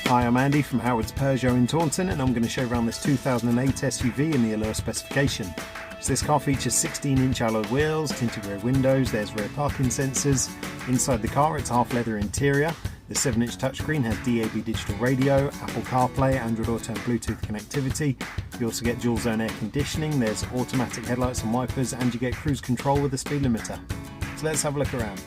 Hi, I'm Andy from Howard's Peugeot in Taunton, and I'm going to show you around this 2008 SUV in the Allure specification. So this car features 16-inch alloy wheels, tinted rear windows, there's rear parking sensors. Inside the car it's half leather interior. The 7-inch touchscreen has DAB digital radio, Apple CarPlay, Android Auto and Bluetooth connectivity. You also get dual zone air conditioning, there's automatic headlights and wipers, and you get cruise control with a speed limiter. So let's have a look around.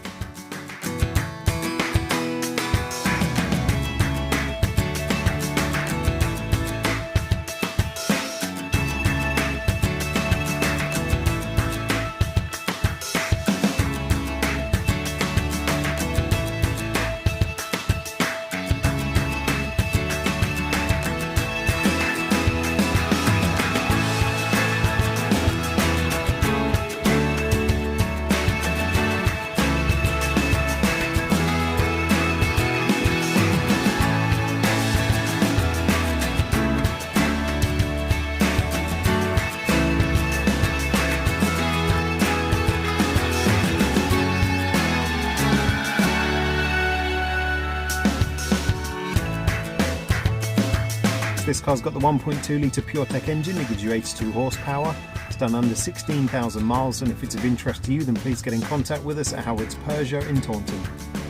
This car's got the 1.2 litre PureTech engine that gives you 82 horsepower. It's done under 16,000 miles, and if it's of interest to you, then please get in contact with us at Howard's Peugeot in Taunton.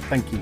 Thank you.